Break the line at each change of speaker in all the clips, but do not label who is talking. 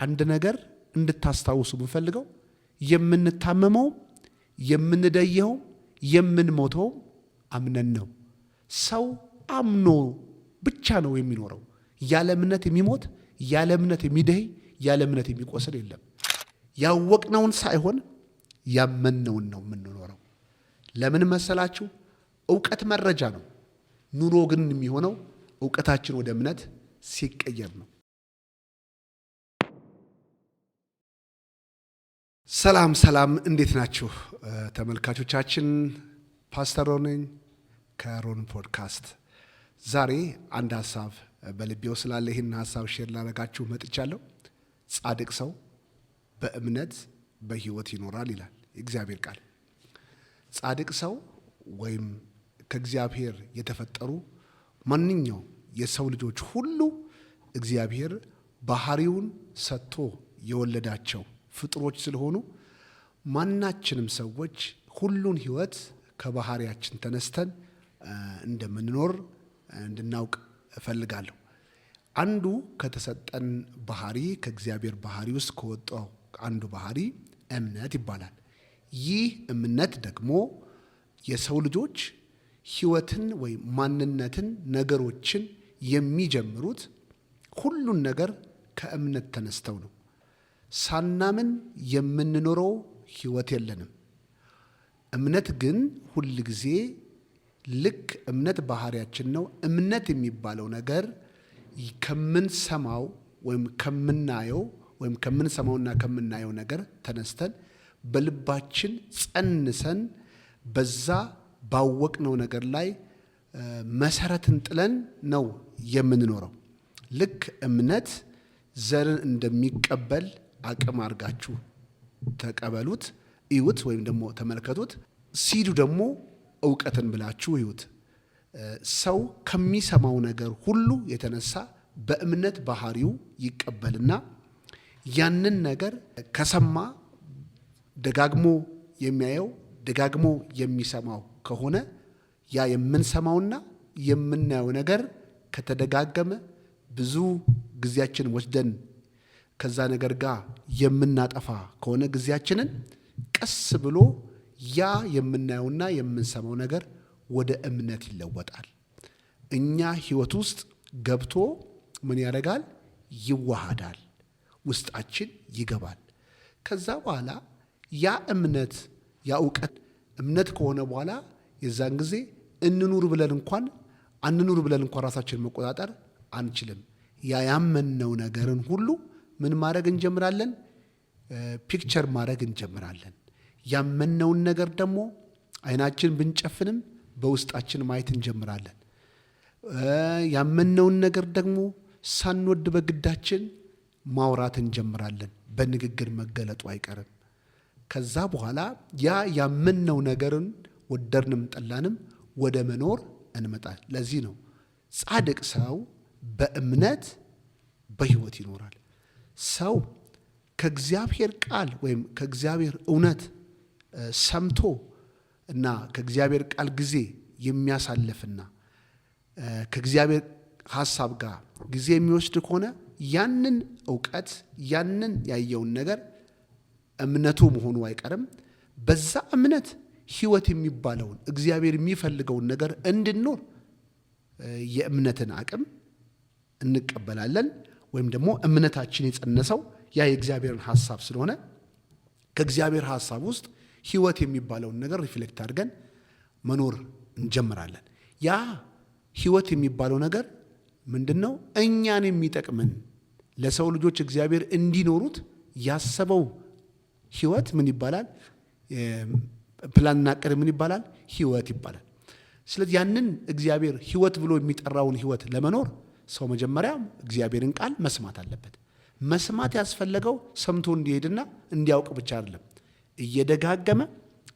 አንድ ነገር እንድታስታውሱ ብፈልገው የምንታመመው የምንደየው የምንሞተው አምነን ነው። ሰው አምኖ ብቻ ነው የሚኖረው። ያለ እምነት የሚሞት ያለ እምነት የሚደይ ያለ እምነት የሚቆስል የለም። ያወቅነውን ሳይሆን ያመነውን ነው የምንኖረው። ለምን መሰላችሁ? ዕውቀት መረጃ ነው። ኑሮ ግን የሚሆነው ዕውቀታችን ወደ እምነት ሲቀየር ነው። ሰላም ሰላም፣ እንዴት ናችሁ ተመልካቾቻችን? ፓስተር ሮን ነኝ ከሮን ፖድካስት። ዛሬ አንድ ሀሳብ በልቤው ስላለ ይህን ሀሳብ ሼር ላደርጋችሁ መጥቻለሁ። ጻድቅ ሰው በእምነት በሕይወት ይኖራል ይላል የእግዚአብሔር ቃል። ጻድቅ ሰው ወይም ከእግዚአብሔር የተፈጠሩ ማንኛው የሰው ልጆች ሁሉ እግዚአብሔር ባህሪውን ሰጥቶ የወለዳቸው ፍጥሮች ስለሆኑ ማናችንም ሰዎች ሁሉን ሕይወት ከባህሪያችን ተነስተን እንደምንኖር እንድናውቅ እፈልጋለሁ። አንዱ ከተሰጠን ባህሪ ከእግዚአብሔር ባህሪ ውስጥ ከወጣው አንዱ ባህሪ እምነት ይባላል። ይህ እምነት ደግሞ የሰው ልጆች ሕይወትን ወይም ማንነትን፣ ነገሮችን የሚጀምሩት ሁሉን ነገር ከእምነት ተነስተው ነው። ሳናምን የምንኖረው ሕይወት የለንም። እምነት ግን ሁል ጊዜ ልክ እምነት ባህሪያችን ነው። እምነት የሚባለው ነገር ከምንሰማው ወይም ከምናየው ወይም ከምንሰማውና ከምናየው ነገር ተነስተን በልባችን ጸንሰን በዛ ባወቅነው ነገር ላይ መሰረትን ጥለን ነው የምንኖረው። ልክ እምነት ዘርን እንደሚቀበል አቅም አድርጋችሁ ተቀበሉት፣ እዩት፣ ወይም ደግሞ ተመልከቱት። ሲዱ ደግሞ ዕውቀትን ብላችሁ እዩት። ሰው ከሚሰማው ነገር ሁሉ የተነሳ በእምነት ባህሪው ይቀበልና ያንን ነገር ከሰማ ደጋግሞ የሚያየው ደጋግሞ የሚሰማው ከሆነ ያ የምንሰማውና የምናየው ነገር ከተደጋገመ ብዙ ጊዜያችን ወስደን ከዛ ነገር ጋር የምናጠፋ ከሆነ ጊዜያችንን ቀስ ብሎ ያ የምናየውና የምንሰማው ነገር ወደ እምነት ይለወጣል። እኛ ሕይወት ውስጥ ገብቶ ምን ያደርጋል? ይዋሃዳል፣ ውስጣችን ይገባል። ከዛ በኋላ ያ እምነት ያ ዕውቀት እምነት ከሆነ በኋላ የዛን ጊዜ አንኑር ብለን እንኳን ራሳችንን መቆጣጠር አንችልም። ያ ያመንነው ነገርን ሁሉ ምን ማድረግ እንጀምራለን? ፒክቸር ማድረግ እንጀምራለን። ያመንነውን ነገር ደግሞ አይናችን ብንጨፍንም በውስጣችን ማየት እንጀምራለን። ያመንነውን ነገር ደግሞ ሳንወድ በግዳችን ማውራት እንጀምራለን። በንግግር መገለጡ አይቀርም። ከዛ በኋላ ያ ያመንነው ነገርን ወደድንም ጠላንም ወደ መኖር እንመጣል። ለዚህ ነው ጻድቅ ሰው በእምነት በሕይወት ይኖራል። ሰው ከእግዚአብሔር ቃል ወይም ከእግዚአብሔር እውነት ሰምቶ እና ከእግዚአብሔር ቃል ጊዜ የሚያሳልፍና ከእግዚአብሔር ሐሳብ ጋር ጊዜ የሚወስድ ከሆነ ያንን ዕውቀት ያንን ያየውን ነገር እምነቱ መሆኑ አይቀርም። በዛ እምነት ሕይወት የሚባለውን እግዚአብሔር የሚፈልገውን ነገር እንድንኖር የእምነትን አቅም እንቀበላለን። ወይም ደግሞ እምነታችን የጸነሰው ያ የእግዚአብሔርን ሐሳብ ስለሆነ ከእግዚአብሔር ሐሳብ ውስጥ ሕይወት የሚባለውን ነገር ሪፍሌክት አድርገን መኖር እንጀምራለን። ያ ሕይወት የሚባለው ነገር ምንድን ነው? እኛን የሚጠቅምን ለሰው ልጆች እግዚአብሔር እንዲኖሩት ያሰበው ሕይወት ምን ይባላል? ፕላንና ዕቅድ ምን ይባላል? ሕይወት ይባላል። ስለዚህ ያንን እግዚአብሔር ሕይወት ብሎ የሚጠራውን ሕይወት ለመኖር ሰው መጀመሪያ እግዚአብሔርን ቃል መስማት አለበት። መስማት ያስፈለገው ሰምቶ እንዲሄድና እንዲያውቅ ብቻ አይደለም።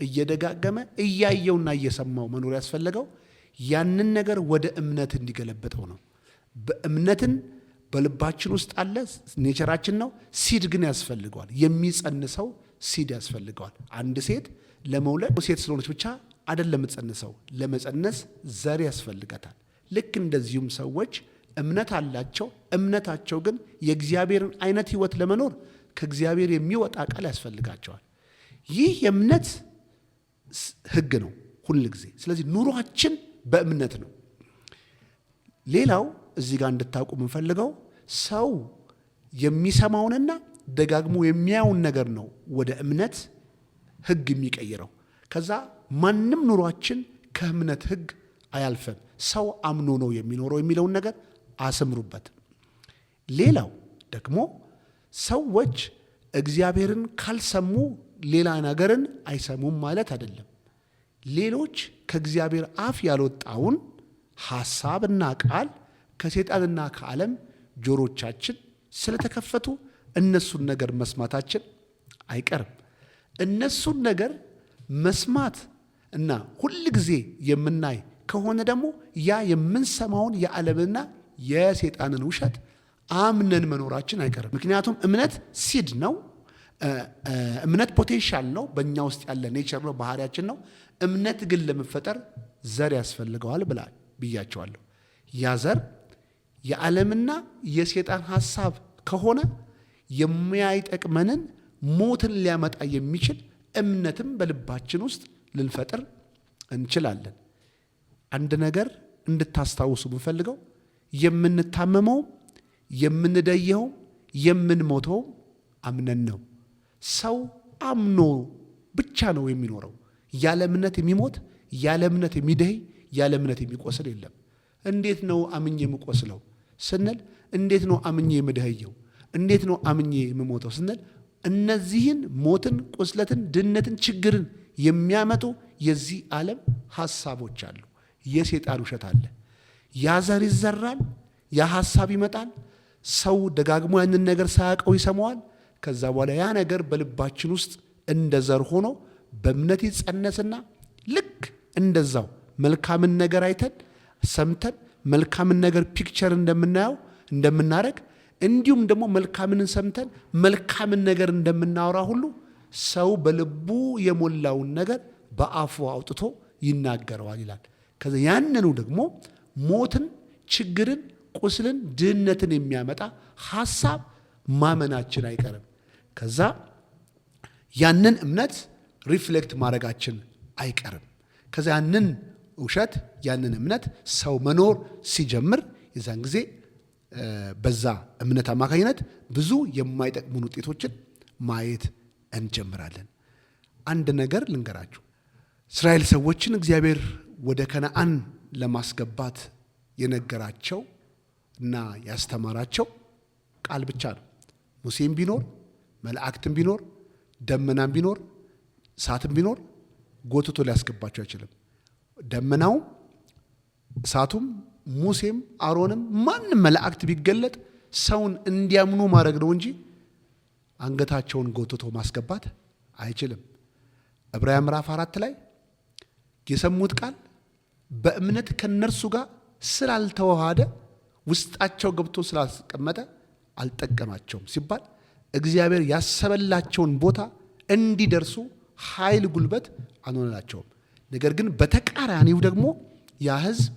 እየደጋገመ እያየውና እየሰማው መኖር ያስፈለገው ያንን ነገር ወደ እምነት እንዲገለበጠው ነው። በእምነትን በልባችን ውስጥ አለ፣ ኔቸራችን ነው። ሲድ ግን ያስፈልገዋል። የሚጸንሰው ሲድ ያስፈልገዋል። አንድ ሴት ለመውለድ ሴት ስለሆነች ብቻ አይደለም የምትጸንሰው፣ ለመጸነስ ዘር ያስፈልጋታል። ልክ እንደዚሁም ሰዎች እምነት አላቸው። እምነታቸው ግን የእግዚአብሔርን አይነት ህይወት ለመኖር ከእግዚአብሔር የሚወጣ ቃል ያስፈልጋቸዋል። ይህ የእምነት ህግ ነው ሁል ጊዜ። ስለዚህ ኑሯችን በእምነት ነው። ሌላው እዚህ ጋር እንድታውቁ የምንፈልገው ሰው የሚሰማውንና ደጋግሞ የሚያውን ነገር ነው ወደ እምነት ህግ የሚቀይረው። ከዛ ማንም ኑሯችን ከእምነት ህግ አያልፈም። ሰው አምኖ ነው የሚኖረው የሚለውን ነገር አስምሩበት። ሌላው ደግሞ ሰዎች እግዚአብሔርን ካልሰሙ ሌላ ነገርን አይሰሙም ማለት አይደለም። ሌሎች ከእግዚአብሔር አፍ ያልወጣውን ሐሳብና ቃል ከሰይጣንና ከዓለም ጆሮቻችን ስለተከፈቱ እነሱን ነገር መስማታችን አይቀርም። እነሱን ነገር መስማት እና ሁል ጊዜ የምናይ ከሆነ ደግሞ ያ የምንሰማውን የዓለምና የሰይጣንን ውሸት አምነን መኖራችን አይቀርም። ምክንያቱም እምነት ሲድ ነው። እምነት ፖቴንሻል ነው፣ በእኛ ውስጥ ያለ ኔቸር ነው፣ ባህሪያችን ነው። እምነት ግን ለመፈጠር ዘር ያስፈልገዋል ብያቸዋለሁ። ያ ዘር የዓለምና የሰይጣን ሐሳብ ከሆነ የሚያይጠቅመንን ሞትን ሊያመጣ የሚችል እምነትም በልባችን ውስጥ ልንፈጥር እንችላለን። አንድ ነገር እንድታስታውሱ የምፈልገው የምንታመመው፣ የምንደየው፣ የምንሞተው አምነን ነው። ሰው አምኖ ብቻ ነው የሚኖረው። ያለ እምነት የሚሞት፣ ያለ እምነት የሚደይ፣ ያለ እምነት የሚቆስል የለም። እንዴት ነው አምኜ የምቆስለው ስንል፣ እንዴት ነው አምኜ የምደኸየው፣ እንዴት ነው አምኜ የምሞተው ስንል፣ እነዚህን ሞትን፣ ቁስለትን፣ ድህነትን፣ ችግርን የሚያመጡ የዚህ ዓለም ሐሳቦች አሉ። የሰይጣን ውሸት አለ። ያ ዘር ይዘራል፣ ያ ሐሳብ ይመጣል። ሰው ደጋግሞ ያንን ነገር ሳያውቀው ይሰማዋል። ከዛ በኋላ ያ ነገር በልባችን ውስጥ እንደ ዘር ሆኖ በእምነት ይጸነስና ልክ እንደዛው መልካምን ነገር አይተን ሰምተን መልካምን ነገር ፒክቸር እንደምናየው እንደምናረግ፣ እንዲሁም ደግሞ መልካምን ሰምተን መልካምን ነገር እንደምናወራ ሁሉ ሰው በልቡ የሞላውን ነገር በአፉ አውጥቶ ይናገረዋል ይላል። ከዛ ያንኑ ደግሞ ሞትን፣ ችግርን፣ ቁስልን፣ ድህነትን የሚያመጣ ሐሳብ ማመናችን አይቀርም። ከዛ ያንን እምነት ሪፍሌክት ማድረጋችን አይቀርም። ከዛ ያንን ውሸት፣ ያንን እምነት ሰው መኖር ሲጀምር የዛን ጊዜ በዛ እምነት አማካኝነት ብዙ የማይጠቅሙን ውጤቶችን ማየት እንጀምራለን። አንድ ነገር ልንገራችሁ። እስራኤል ሰዎችን እግዚአብሔር ወደ ከነዓን ለማስገባት የነገራቸው እና ያስተማራቸው ቃል ብቻ ነው። ሙሴም ቢኖር፣ መላእክትም ቢኖር፣ ደመናም ቢኖር፣ እሳትም ቢኖር ጎትቶ ሊያስገባቸው አይችልም። ደመናውም፣ እሳቱም፣ ሙሴም፣ አሮንም ማንም መላእክት ቢገለጥ ሰውን እንዲያምኑ ማድረግ ነው እንጂ አንገታቸውን ጎትቶ ማስገባት አይችልም። ዕብራውያን ምዕራፍ 4 ላይ የሰሙት ቃል በእምነት ከነርሱ ጋር ስላልተዋሃደ ውስጣቸው ገብቶ ስላስቀመጠ አልጠቀማቸውም ሲባል እግዚአብሔር ያሰበላቸውን ቦታ እንዲደርሱ ኃይል፣ ጉልበት አልሆነላቸውም። ነገር ግን በተቃራኒው ደግሞ ያ ሕዝብ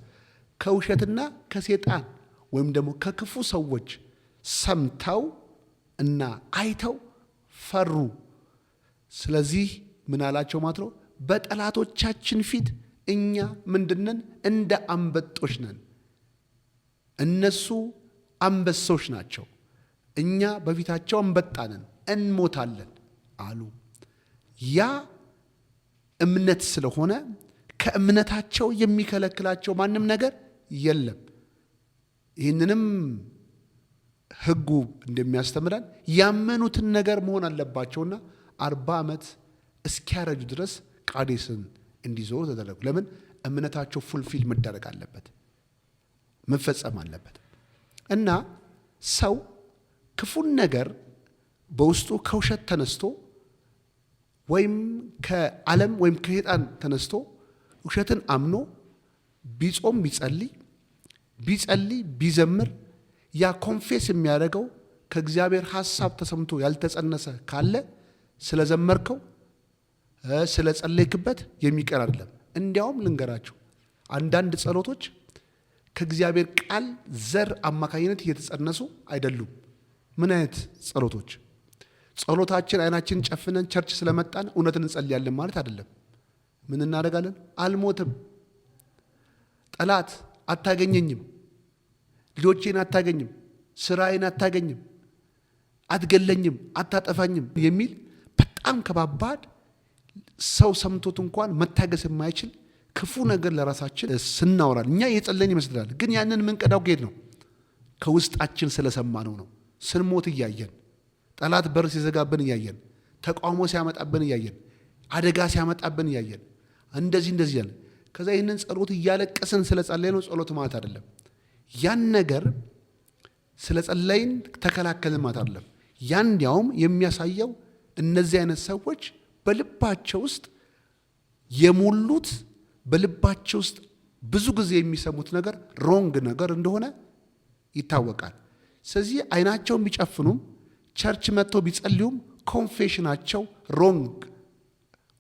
ከውሸትና ከሰይጣን ወይም ደግሞ ከክፉ ሰዎች ሰምተው እና አይተው ፈሩ። ስለዚህ ምን አላቸው ማለት ነው? በጠላቶቻችን ፊት እኛ ምንድነን? እንደ አንበጦች ነን። እነሱ አንበሶች ናቸው፣ እኛ በፊታቸው አንበጣ ነን፣ እንሞታለን አሉ። ያ እምነት ስለሆነ ከእምነታቸው የሚከለክላቸው ማንም ነገር የለም። ይህንንም ሕጉ እንደሚያስተምረን ያመኑትን ነገር መሆን አለባቸውና 40 ዓመት እስኪያረጁ ድረስ ቃዴስን እንዲዞሩ ተደረጉ። ለምን? እምነታቸው ፉልፊል መደረግ አለበት፣ መፈጸም አለበት። እና ሰው ክፉን ነገር በውስጡ ከውሸት ተነስቶ ወይም ከዓለም ወይም ከሰይጣን ተነስቶ ውሸትን አምኖ ቢጾም ቢጸልይ ቢዘምር ያ ኮንፌስ የሚያደርገው ከእግዚአብሔር ሐሳብ ተሰምቶ ያልተጸነሰ ካለ ስለዘመርከው ስለጸለይክበት የሚቀር አይደለም። እንዲያውም ልንገራችሁ፣ አንዳንድ ጸሎቶች ከእግዚአብሔር ቃል ዘር አማካኝነት እየተጸነሱ አይደሉም። ምን አይነት ጸሎቶች? ጸሎታችን አይናችን ጨፍነን ቸርች ስለመጣን እውነትን እንጸልያለን ማለት አይደለም። ምን እናደርጋለን? አልሞትም፣ ጠላት አታገኘኝም፣ ልጆቼን አታገኝም፣ ስራዬን አታገኝም፣ አትገለኝም፣ አታጠፋኝም የሚል በጣም ከባባድ ሰው ሰምቶት እንኳን መታገስ የማይችል ክፉ ነገር ለራሳችን ስናወራል እኛ የጸለይን ይመስላል። ግን ያንን የምንቀዳው ከየት ነው? ከውስጣችን ስለሰማነው ነው። ስንሞት እያየን፣ ጠላት በር ሲዘጋብን እያየን፣ ተቃውሞ ሲያመጣብን እያየን፣ አደጋ ሲያመጣብን እያየን እንደዚህ ያለ ከዛ ይህንን ጸሎት እያለቀስን ስለጸለይን ጸሎት ማለት አይደለም። ያን ነገር ስለጸለይን ተከላከልን ማለት አይደለም። ያን ያውም የሚያሳየው እነዚህ አይነት ሰዎች በልባቸው ውስጥ የሞሉት በልባቸው ውስጥ ብዙ ጊዜ የሚሰሙት ነገር ሮንግ ነገር እንደሆነ ይታወቃል። ስለዚህ አይናቸውን ቢጨፍኑም ቸርች መጥተው ቢጸልዩም ኮንፌሽናቸው ሮንግ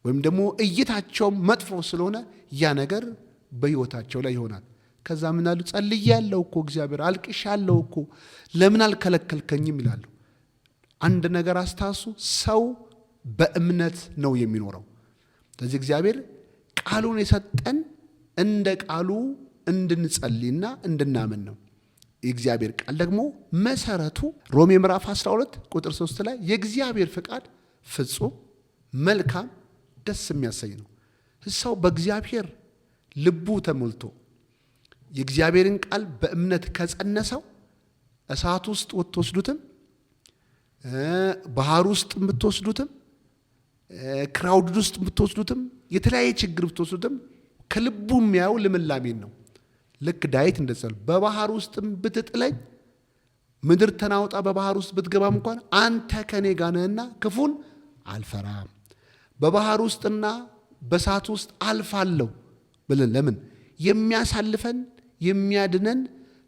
ወይም ደግሞ እይታቸው መጥፎ ስለሆነ ያ ነገር በህይወታቸው ላይ ይሆናል። ከዛ ምን አሉ? ጸልያለሁ እኮ እግዚአብሔር፣ አልቅሻለሁ እኮ ለምን አልከለከልከኝም ይላሉ። አንድ ነገር አስታውሱ፣ ሰው በእምነት ነው የሚኖረው። ስለዚህ እግዚአብሔር ቃሉን የሰጠን እንደ ቃሉ እንድንጸልይና እንድናምን ነው። የእግዚአብሔር ቃል ደግሞ መሰረቱ ሮሜ ምዕራፍ 12 ቁጥር 3 ላይ የእግዚአብሔር ፍቃድ ፍጹም፣ መልካም፣ ደስ የሚያሰኝ ነው። ሰው በእግዚአብሔር ልቡ ተሞልቶ የእግዚአብሔርን ቃል በእምነት ከጸነሰው እሳት ውስጥ ወትወስዱትም፣ ባህር ውስጥ ብትወስዱትም፣ ክራውድ ውስጥ ብትወስዱትም፣ የተለያየ ችግር ብትወስዱትም ከልቡ የሚያየው ልምላሜን ነው። ልክ ዳዊት እንደጸለየ በባህር ውስጥም ብትጥለኝ፣ ምድር ተናውጣ በባህር ውስጥ ብትገባም እንኳን አንተ ከኔ ጋር ነህና ክፉን አልፈራም፣ በባህር ውስጥና በእሳት ውስጥ አልፋለሁ ብለን ለምን የሚያሳልፈን የሚያድነን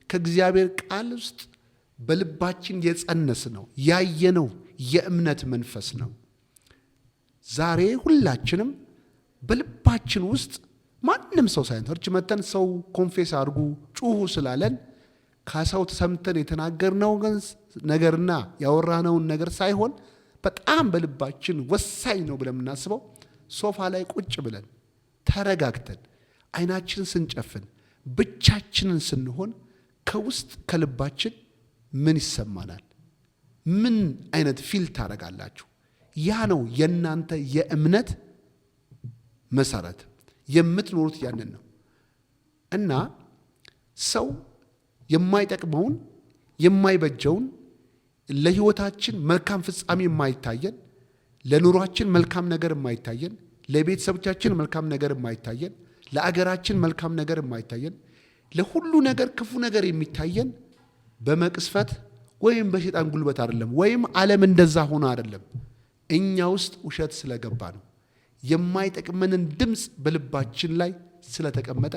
ከእግዚአብሔር ቃል ውስጥ በልባችን የጸነስ ነው ያየነው የእምነት መንፈስ ነው። ዛሬ ሁላችንም በልባችን ውስጥ ማንም ሰው ሳይሆን ቸርች መተን ሰው ኮንፌስ አድርጉ ጩሁ ስላለን ከሰው ተሰምተን የተናገርነው ነገርና ያወራነውን ነገር ሳይሆን በጣም በልባችን ወሳኝ ነው ብለን የምናስበው ሶፋ ላይ ቁጭ ብለን ተረጋግተን አይናችንን ስንጨፍን ብቻችንን ስንሆን ከውስጥ ከልባችን ምን ይሰማናል? ምን አይነት ፊል ታደርጋላችሁ? ያ ነው የእናንተ የእምነት መሰረት። የምትኖሩት ያንን ነው። እና ሰው የማይጠቅመውን የማይበጀውን ለህይወታችን መልካም ፍጻሜ የማይታየን፣ ለኑሯችን መልካም ነገር የማይታየን፣ ለቤተሰቦቻችን መልካም ነገር የማይታየን፣ ለአገራችን መልካም ነገር የማይታየን፣ ለሁሉ ነገር ክፉ ነገር የሚታየን በመቅስፈት ወይም በሸይጣን ጉልበት አይደለም፣ ወይም ዓለም እንደዛ ሆኖ አይደለም። እኛ ውስጥ ውሸት ስለገባ ነው። የማይጠቅመንን ድምፅ በልባችን ላይ ስለተቀመጠ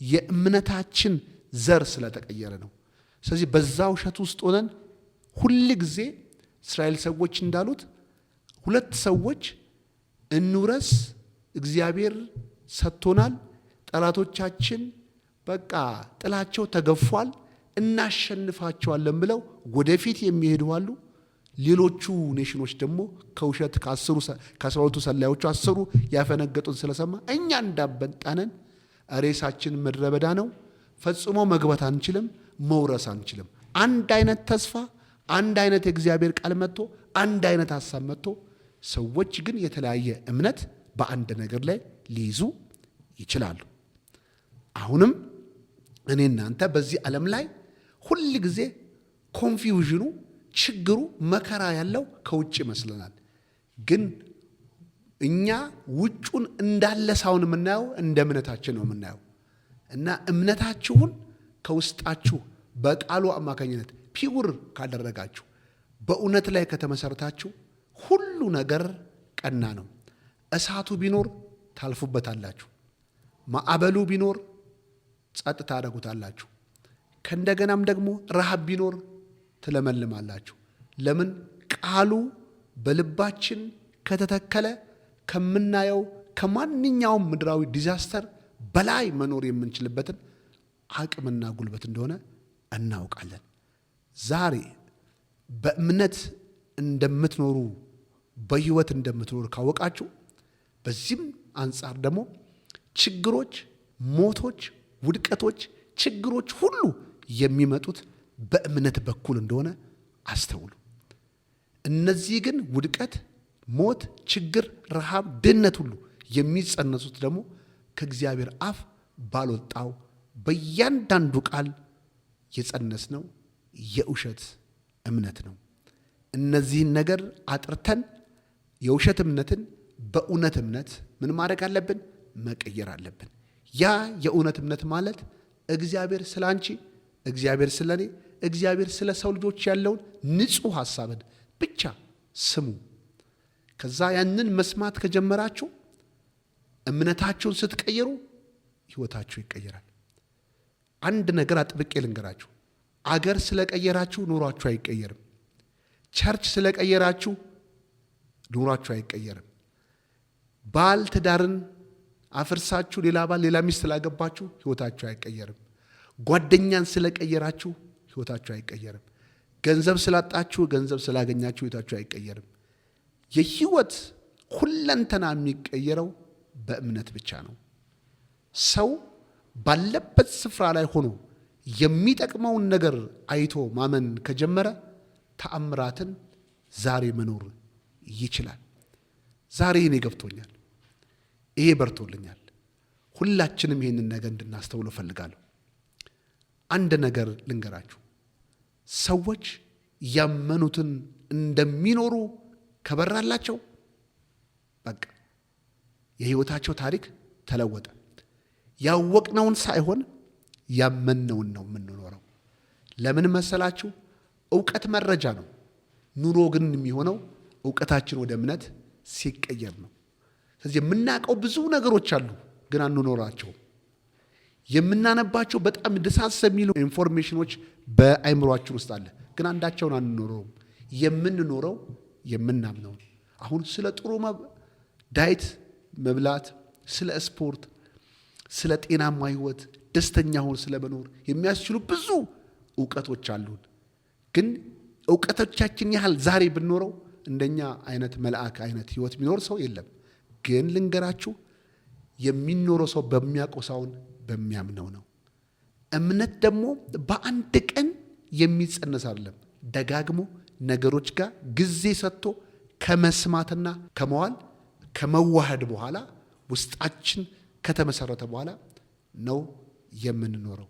የእምነታችን ዘር ስለተቀየረ ነው። ስለዚህ በዛ ውሸት ውስጥ ሆነን ሁል ጊዜ እስራኤል ሰዎች እንዳሉት ሁለት ሰዎች እንውረስ፣ እግዚአብሔር ሰጥቶናል፣ ጠላቶቻችን በቃ ጥላቸው ተገፏል፣ እናሸንፋቸዋለን ብለው ወደፊት የሚሄዱ አሉ። ሌሎቹ ኔሽኖች ደግሞ ከውሸት ከ12 ሰላዮቹ 10 ያፈነገጡን ስለሰማ እኛ እንዳበጣነን ሬሳችን ምድረ በዳ ነው፣ ፈጽሞ መግባት አንችልም፣ መውረስ አንችልም። አንድ አይነት ተስፋ፣ አንድ አይነት የእግዚአብሔር ቃል መጥቶ አንድ አይነት ሐሳብ መጥቶ ሰዎች ግን የተለያየ እምነት በአንድ ነገር ላይ ሊይዙ ይችላሉ። አሁንም እኔ እናንተ በዚህ ዓለም ላይ ሁል ጊዜ ኮንፊውዥኑ፣ ችግሩ፣ መከራ ያለው ከውጭ ይመስለናል። ግን እኛ ውጩን እንዳለ ሳይሆን የምናየው እንደ እምነታችን ነው የምናየው። እና እምነታችሁን ከውስጣችሁ በቃሉ አማካኝነት ፒውር ካደረጋችሁ፣ በእውነት ላይ ከተመሰረታችሁ ሁሉ ነገር ቀና ነው። እሳቱ ቢኖር ታልፉበታላችሁ፣ ማዕበሉ ቢኖር ጸጥ ታደርጉታላችሁ፣ ከእንደገናም ደግሞ ረሃብ ቢኖር ትለመልማላችሁ። ለምን? ቃሉ በልባችን ከተተከለ ከምናየው ከማንኛውም ምድራዊ ዲዛስተር በላይ መኖር የምንችልበትን አቅምና ጉልበት እንደሆነ እናውቃለን። ዛሬ በእምነት እንደምትኖሩ በህይወት እንደምትኖሩ ካወቃችሁ በዚህም አንጻር ደግሞ ችግሮች፣ ሞቶች፣ ውድቀቶች፣ ችግሮች ሁሉ የሚመጡት በእምነት በኩል እንደሆነ አስተውሉ። እነዚህ ግን ውድቀት፣ ሞት፣ ችግር፣ ረሃብ፣ ድህነት ሁሉ የሚጸነሱት ደግሞ ከእግዚአብሔር አፍ ባልወጣው በእያንዳንዱ ቃል የጸነስነው የውሸት እምነት ነው። እነዚህን ነገር አጥርተን የውሸት እምነትን በእውነት እምነት ምን ማድረግ አለብን? መቀየር አለብን። ያ የእውነት እምነት ማለት እግዚአብሔር ስለ አንቺ፣ እግዚአብሔር ስለ እኔ፣ እግዚአብሔር ስለ ሰው ልጆች ያለውን ንጹሕ ሐሳብን ብቻ ስሙ። ከዛ ያንን መስማት ከጀመራችሁ እምነታችሁን ስትቀይሩ ህይወታችሁ ይቀየራል። አንድ ነገር አጥብቄ ልንገራችሁ፣ አገር ስለቀየራችሁ ኑሯችሁ አይቀየርም። ቸርች ስለቀየራችሁ ኑሯችሁ አይቀየርም። ባል ትዳርን አፍርሳችሁ ሌላ ባል ሌላ ሚስት ስላገባችሁ ህይወታችሁ አይቀየርም። ጓደኛን ስለቀየራችሁ ህይወታችሁ አይቀየርም። ገንዘብ ስላጣችሁ ገንዘብ ስላገኛችሁ ህይወታችሁ አይቀየርም። የህይወት ሁለንተና የሚቀየረው በእምነት ብቻ ነው። ሰው ባለበት ስፍራ ላይ ሆኖ የሚጠቅመውን ነገር አይቶ ማመን ከጀመረ ተአምራትን ዛሬ መኖር ይችላል። ዛሬ እኔ ገብቶኛል፣ ይሄ በርቶልኛል። ሁላችንም ይህንን ነገር እንድናስተውል እፈልጋለሁ። አንድ ነገር ልንገራችሁ፣ ሰዎች ያመኑትን እንደሚኖሩ ከበራላቸው በቃ የህይወታቸው ታሪክ ተለወጠ። ያወቅነውን ሳይሆን ያመንነውን ነው የምንኖረው። ለምን መሰላችሁ? እውቀት መረጃ ነው። ኑሮ ግን የሚሆነው እውቀታችን ወደ እምነት ሲቀየር ነው። ስለዚህ የምናውቀው ብዙ ነገሮች አሉ፣ ግን አንኖራቸውም። የምናነባቸው በጣም ደሳስ የሚሉ ኢንፎርሜሽኖች በአይምሯችን ውስጥ አለ፣ ግን አንዳቸውን አንኖረውም። የምንኖረው የምናምነው። አሁን ስለ ጥሩ ዳይት መብላት፣ ስለ ስፖርት፣ ስለ ጤናማ ህይወት፣ ደስተኛ ሆኖ ስለመኖር የሚያስችሉ ብዙ እውቀቶች አሉን። ግን እውቀቶቻችን ያህል ዛሬ ብንኖረው እንደኛ አይነት መልአክ አይነት ህይወት የሚኖር ሰው የለም። ግን ልንገራችሁ፣ የሚኖረው ሰው በሚያውቀው ሳይሆን በሚያምነው ነው። እምነት ደግሞ በአንድ ቀን የሚጸነስ አይደለም። ደጋግሞ ነገሮች ጋር ጊዜ ሰጥቶ ከመስማትና ከመዋል ከመዋሃድ በኋላ ውስጣችን ከተመሰረተ በኋላ ነው የምንኖረው።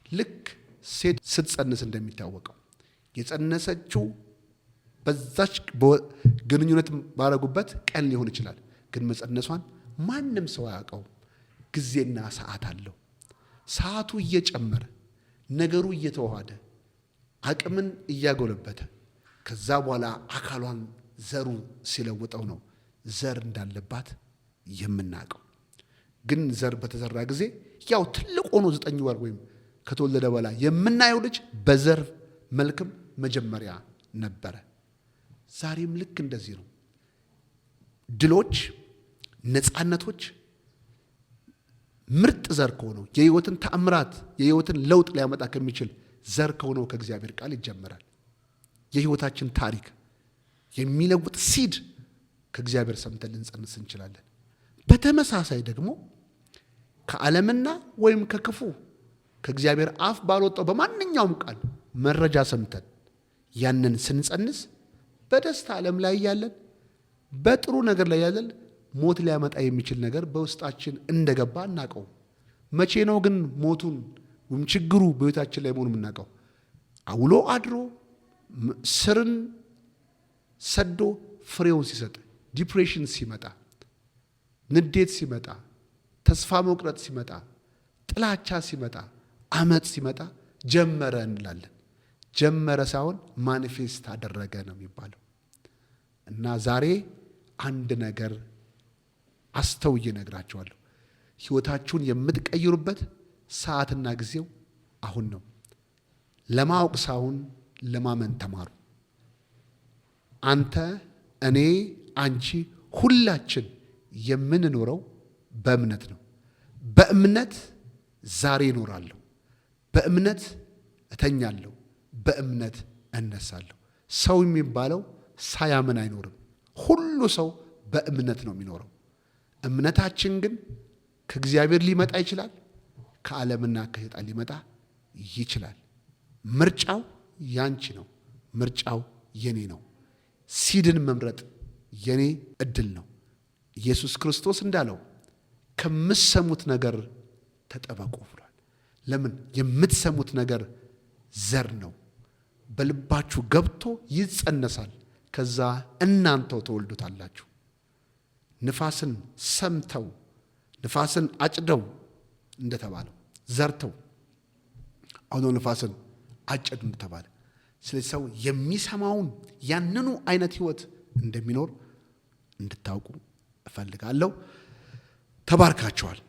ልክ ሴት ስትጸንስ እንደሚታወቀው የጸነሰችው በዛች ግንኙነት ባረጉበት ቀን ሊሆን ይችላል፣ ግን መጸነሷን ማንም ሰው አያውቀውም። ጊዜና ሰዓት አለው። ሰዓቱ እየጨመረ ነገሩ እየተዋሃደ አቅምን እያጎለበተ ከዛ በኋላ አካሏን ዘሩ ሲለውጠው ነው ዘር እንዳለባት የምናውቀው። ግን ዘር በተዘራ ጊዜ ያው ትልቅ ሆኖ 9 ወር ወይም ከተወለደ በኋላ የምናየው ልጅ በዘር መልክም መጀመሪያ ነበረ። ዛሬም ልክ እንደዚህ ነው። ድሎች፣ ነፃነቶች ምርጥ ዘር ከሆነው የህይወትን ተአምራት የህይወትን ለውጥ ሊያመጣ ከሚችል ዘር ከሆነው ከእግዚአብሔር ቃል ይጀምራል። የህይወታችን ታሪክ የሚለውጥ ሲድ ከእግዚአብሔር ሰምተን ልንጸንስ እንችላለን። በተመሳሳይ ደግሞ ከዓለምና ወይም ከክፉ ከእግዚአብሔር አፍ ባልወጣው በማንኛውም ቃል መረጃ ሰምተን ያንን ስንጸንስ በደስታ ዓለም ላይ ያለን በጥሩ ነገር ላይ ያለን ሞት ሊያመጣ የሚችል ነገር በውስጣችን እንደገባ እናውቀው። መቼ ነው ግን ሞቱን ወይም ችግሩ በህይወታችን ላይ መሆኑ የምናውቀው? አውሎ አድሮ ስርን ሰዶ ፍሬውን ሲሰጥ፣ ዲፕሬሽን ሲመጣ፣ ንዴት ሲመጣ፣ ተስፋ መቁረጥ ሲመጣ፣ ጥላቻ ሲመጣ፣ አመፅ ሲመጣ ጀመረ እንላለን። ጀመረ ሳይሆን ማኒፌስት አደረገ ነው የሚባለው። እና ዛሬ አንድ ነገር አስተውዬ እነግራችኋለሁ። ህይወታችሁን የምትቀይሩበት ሰዓትና ጊዜው አሁን ነው። ለማወቅ ሳይሆን ለማመን ተማሩ። አንተ፣ እኔ፣ አንቺ ሁላችን የምንኖረው በእምነት ነው። በእምነት ዛሬ እኖራለሁ፣ በእምነት እተኛለሁ፣ በእምነት እነሳለሁ። ሰው የሚባለው ሳያምን አይኖርም። ሁሉ ሰው በእምነት ነው የሚኖረው። እምነታችን ግን ከእግዚአብሔር ሊመጣ ይችላል፣ ከዓለምና ከሰይጣን ሊመጣ ይችላል። ምርጫው ያንቺ ነው። ምርጫው የኔ ነው። ሲድን መምረጥ የኔ እድል ነው። ኢየሱስ ክርስቶስ እንዳለው ከምትሰሙት ነገር ተጠበቁ ብሏል። ለምን? የምትሰሙት ነገር ዘር ነው። በልባችሁ ገብቶ ይጸነሳል። ከዛ እናንተው ተወልዱታላችሁ። ንፋስን ሰምተው ንፋስን አጭደው እንደተባለው ዘርተው አውሎ ንፋስን አጨዱ እንደተባለ፣ ስለዚህ ሰው የሚሰማውን ያንኑ አይነት ህይወት እንደሚኖር እንድታውቁ እፈልጋለሁ። ተባርካችኋል።